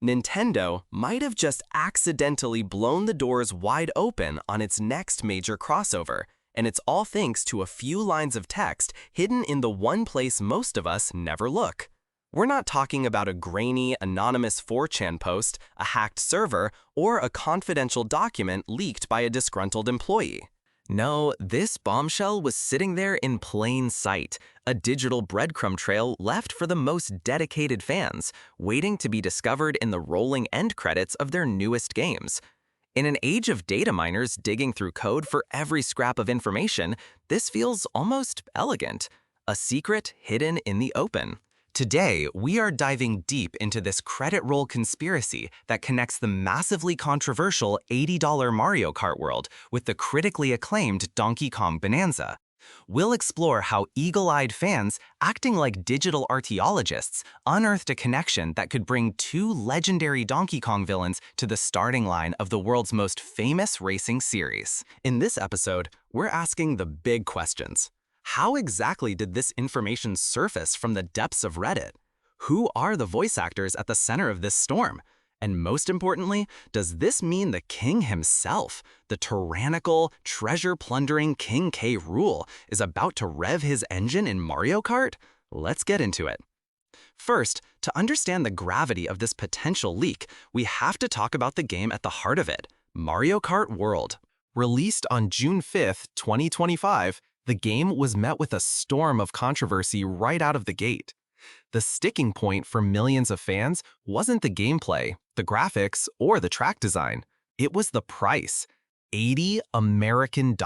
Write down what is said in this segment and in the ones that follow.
Nintendo might have just accidentally blown the doors wide open on its next major crossover, and it's all thanks to a few lines of text hidden in the one place most of us never look. We're not talking about a grainy, anonymous 4chan post, a hacked server, or a confidential document leaked by a disgruntled employee. No, this bombshell was sitting there in plain sight, a digital breadcrumb trail left for the most dedicated fans, waiting to be discovered in the rolling end credits of their newest games. In an age of data miners digging through code for every scrap of information, this feels almost elegant, a secret hidden in the open. Today, we are diving deep into this credit roll conspiracy that connects the massively controversial $80 Mario Kart World with the critically acclaimed Donkey Kong Bananza. We'll explore how eagle-eyed fans, acting like digital archaeologists, unearthed a connection that could bring two legendary Donkey Kong villains to the starting line of the world's most famous racing series. In this episode, we're asking the big questions. How exactly did this information surface from the depths of Reddit? Who are the voice actors at the center of this storm? And most importantly, does this mean the king himself, the tyrannical, treasure-plundering King K. Rool, is about to rev his engine in Mario Kart? Let's get into it. First, to understand the gravity of this potential leak, we have to talk about the game at the heart of it, Mario Kart World. Released on June 5th, 2025, the game was met with a storm of controversy right out of the gate. The sticking point for millions of fans wasn't the gameplay, the graphics, or the track design. It was the price, $80 American.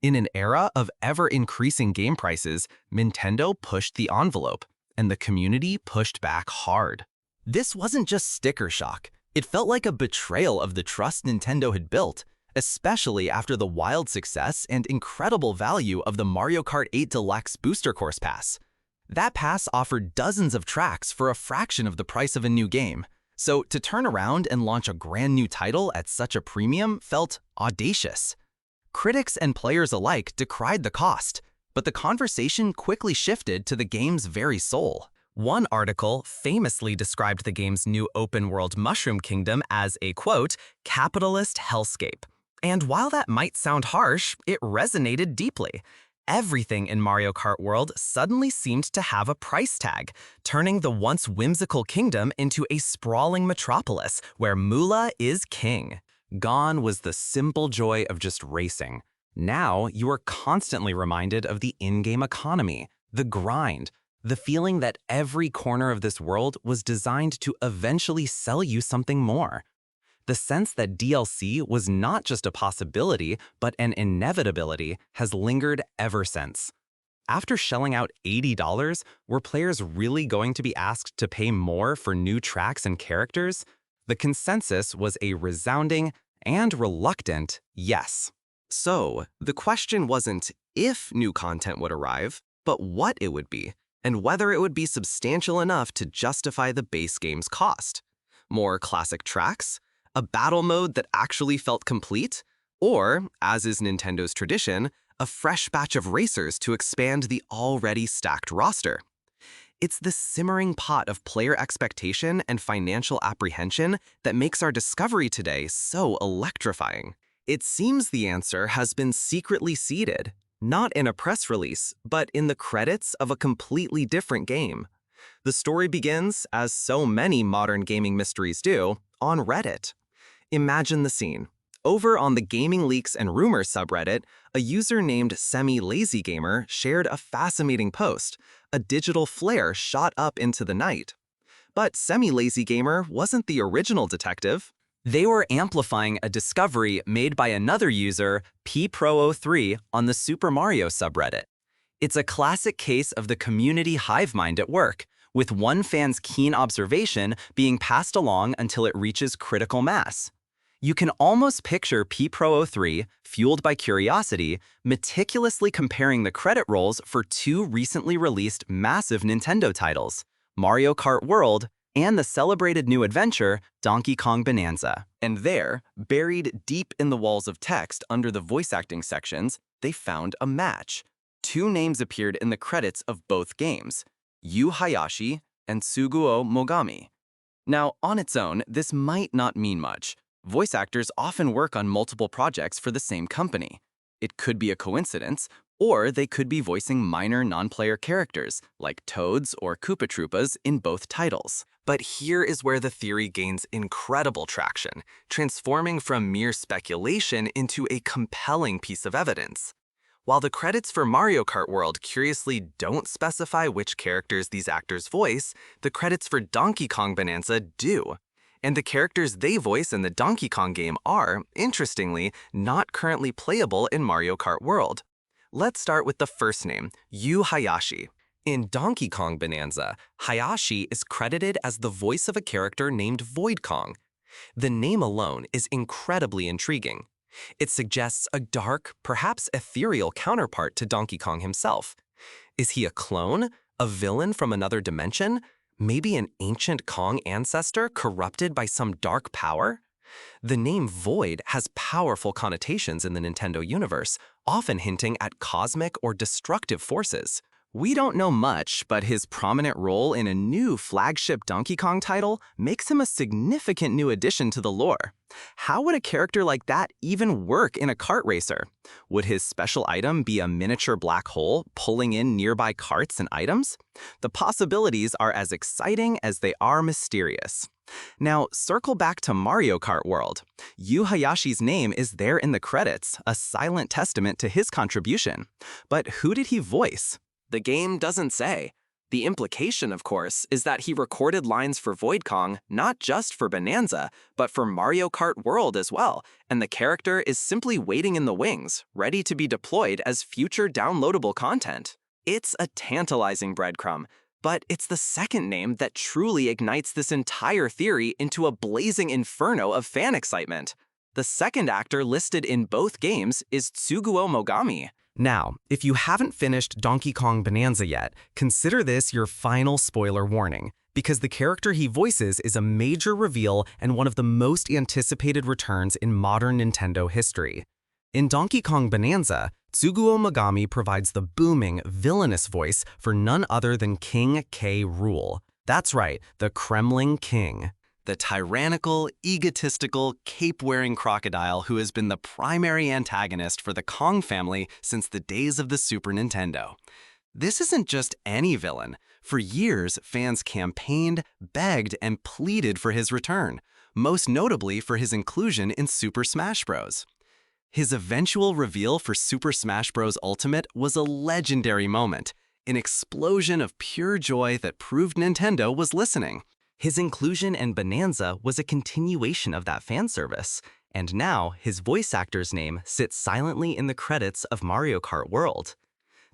In an era of ever-increasing game prices, Nintendo pushed the envelope, and the community pushed back hard. This wasn't just sticker shock. It felt like a betrayal of the trust Nintendo had built, especially after the wild success and incredible value of the Mario Kart 8 Deluxe Booster Course Pass. That pass offered dozens of tracks for a fraction of the price of a new game. So to turn around and launch a brand new title at such a premium felt audacious. Critics and players alike decried the cost, but the conversation quickly shifted to the game's very soul. One article famously described the game's new open-world Mushroom Kingdom as a, quote, capitalist hellscape. And while that might sound harsh, it resonated deeply. Everything in Mario Kart World suddenly seemed to have a price tag, turning the once whimsical kingdom into a sprawling metropolis where moolah is king. Gone was the simple joy of just racing. Now you are constantly reminded of the in-game economy, the grind, the feeling that every corner of this world was designed to eventually sell you something more. The sense that DLC was not just a possibility, but an inevitability has lingered ever since. After shelling out $80, were players really going to be asked to pay more for new tracks and characters? The consensus was a resounding and reluctant yes. So, the question wasn't if new content would arrive, but what it would be, and whether it would be substantial enough to justify the base game's cost. More classic tracks? A battle mode that actually felt complete? Or, as is Nintendo's tradition, a fresh batch of racers to expand the already stacked roster? It's the simmering pot of player expectation and financial apprehension that makes our discovery today so electrifying. It seems the answer has been secretly seeded, not in a press release, but in the credits of a completely different game. The story begins, as so many modern gaming mysteries do, on Reddit. Imagine the scene. Over on the Gaming Leaks and Rumors subreddit, a user named Semi-Lazy-Gamer shared a fascinating post. A digital flare shot up into the night. But Semi-Lazy-Gamer wasn't the original detective. They were amplifying a discovery made by another user, PPro03, on the Super Mario subreddit. It's a classic case of the community hive mind at work, with one fan's keen observation being passed along until it reaches critical mass. You can almost picture PPro03, fueled by curiosity, meticulously comparing the credit rolls for two recently released massive Nintendo titles, Mario Kart World and the celebrated new adventure, Donkey Kong Bananza. And there, buried deep in the walls of text under the voice acting sections, they found a match. Two names appeared in the credits of both games, Yu Hayashi and Suguo Mogami. Now, on its own, this might not mean much. Voice actors often work on multiple projects for the same company. It could be a coincidence, or they could be voicing minor non-player characters, like Toads or Koopa Troopas in both titles. But here is where the theory gains incredible traction, transforming from mere speculation into a compelling piece of evidence. While the credits for Mario Kart World curiously don't specify which characters these actors voice, the credits for Donkey Kong Bananza do. And the characters they voice in the Donkey Kong game are, interestingly, not currently playable in Mario Kart World. Let's start with the first name, Yu Hayashi. In Donkey Kong Bananza, Hayashi is credited as the voice of a character named Void Kong. The name alone is incredibly intriguing. It suggests a dark, perhaps ethereal counterpart to Donkey Kong himself. Is he a clone? A villain from another dimension? Maybe an ancient Kong ancestor corrupted by some dark power? The name Void has powerful connotations in the Nintendo universe, often hinting at cosmic or destructive forces. We don't know much, but his prominent role in a new flagship Donkey Kong title makes him a significant new addition to the lore. How would a character like that even work in a kart racer? Would his special item be a miniature black hole pulling in nearby carts and items? The possibilities are as exciting as they are mysterious. Now, circle back to Mario Kart World. Yu Hayashi's name is there in the credits, a silent testament to his contribution. But who did he voice? The game doesn't say. The implication, of course, is that he recorded lines for Void Kong not just for Bananza, but for Mario Kart World as well, and the character is simply waiting in the wings, ready to be deployed as future downloadable content. It's a tantalizing breadcrumb, but it's the second name that truly ignites this entire theory into a blazing inferno of fan excitement. The second actor listed in both games is Tsuguo Mogami. Now, if you haven't finished Donkey Kong Bananza yet, consider this your final spoiler warning, because the character he voices is a major reveal and one of the most anticipated returns in modern Nintendo history. In Donkey Kong Bananza, Tsuguo Mogami provides the booming, villainous voice for none other than King K. Rool. That's right, the Kremling King. The tyrannical, egotistical, cape-wearing crocodile who has been the primary antagonist for the Kong family since the days of the Super Nintendo. This isn't just any villain. For years, fans campaigned, begged, and pleaded for his return, most notably for his inclusion in Super Smash Bros. His eventual reveal for Super Smash Bros. Ultimate was a legendary moment, an explosion of pure joy that proved Nintendo was listening. His inclusion in Bananza was a continuation of that fan service, and now his voice actor's name sits silently in the credits of Mario Kart World.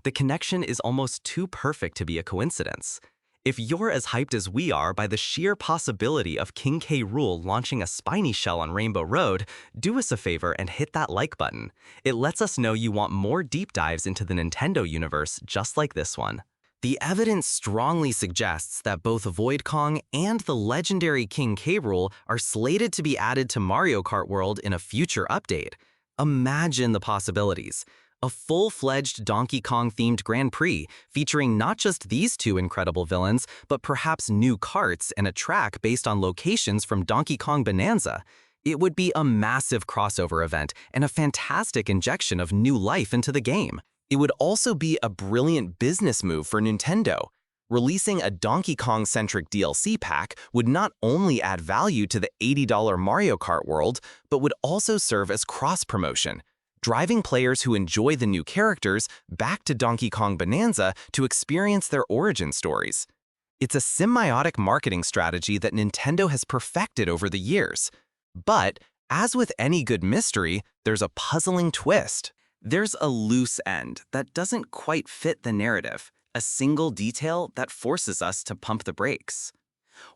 The connection is almost too perfect to be a coincidence. If you're as hyped as we are by the sheer possibility of King K. Rool launching a spiny shell on Rainbow Road, do us a favor and hit that like button. It lets us know you want more deep dives into the Nintendo universe just like this one. The evidence strongly suggests that both Void Kong and the legendary King K. Rool are slated to be added to Mario Kart World in a future update. Imagine the possibilities. A full-fledged Donkey Kong-themed Grand Prix featuring not just these two incredible villains, but perhaps new karts and a track based on locations from Donkey Kong Bananza. It would be a massive crossover event and a fantastic injection of new life into the game. It would also be a brilliant business move for Nintendo. Releasing a Donkey Kong-centric DLC pack would not only add value to the $80 Mario Kart World, but would also serve as cross-promotion, driving players who enjoy the new characters back to Donkey Kong Bananza to experience their origin stories. It's a symbiotic marketing strategy that Nintendo has perfected over the years. But, as with any good mystery, there's a puzzling twist. There's a loose end that doesn't quite fit the narrative, a single detail that forces us to pump the brakes.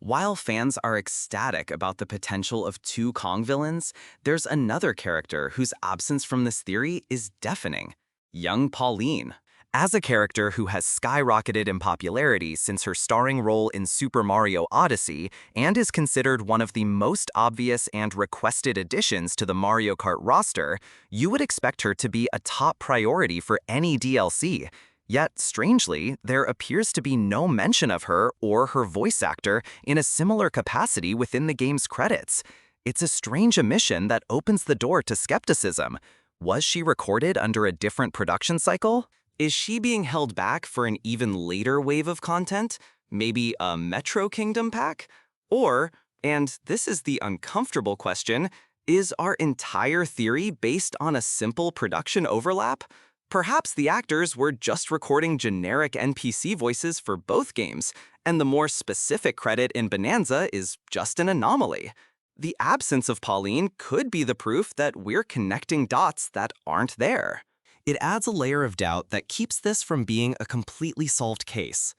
While fans are ecstatic about the potential of two Kong villains, there's another character whose absence from this theory is deafening: young Pauline. As a character who has skyrocketed in popularity since her starring role in Super Mario Odyssey and is considered one of the most obvious and requested additions to the Mario Kart roster, you would expect her to be a top priority for any DLC. Yet, strangely, there appears to be no mention of her or her voice actor in a similar capacity within the game's credits. It's a strange omission that opens the door to skepticism. Was she recorded under a different production cycle? Is she being held back for an even later wave of content? Maybe a Metro Kingdom pack? Or, and this is the uncomfortable question, is our entire theory based on a simple production overlap? Perhaps the actors were just recording generic NPC voices for both games, and the more specific credit in Bananza is just an anomaly. The absence of Pauline could be the proof that we're connecting dots that aren't there. It adds a layer of doubt that keeps this from being a completely solved case.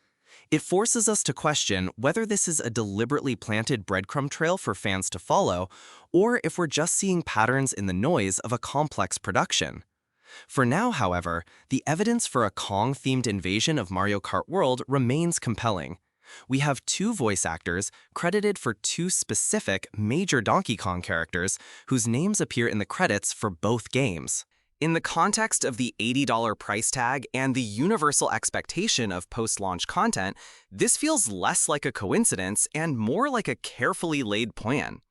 It forces us to question whether this is a deliberately planted breadcrumb trail for fans to follow, or if we're just seeing patterns in the noise of a complex production. For now, however, the evidence for a Kong-themed invasion of Mario Kart World remains compelling. We have two voice actors credited for two specific major Donkey Kong characters whose names appear in the credits for both games. In the context of the $80 price tag and the universal expectation of post-launch content, this feels less like a coincidence and more like a carefully laid plan.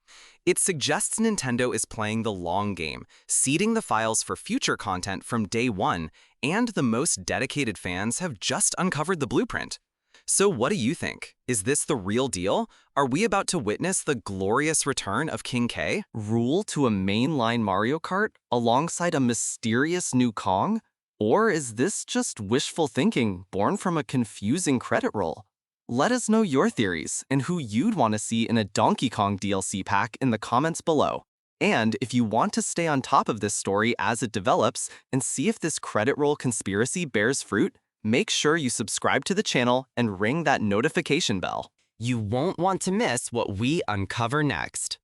It suggests Nintendo is playing the long game, seeding the files for future content from day one, and the most dedicated fans have just uncovered the blueprint. So what do you think? Is this the real deal? Are we about to witness the glorious return of King K, Rool to a mainline Mario Kart alongside a mysterious new Kong? Or is this just wishful thinking born from a confusing credit roll? Let us know your theories and who you'd want to see in a Donkey Kong DLC pack in the comments below. And if you want to stay on top of this story as it develops and see if this credit roll conspiracy bears fruit, make sure you subscribe to the channel and ring that notification bell. You won't want to miss what we uncover next.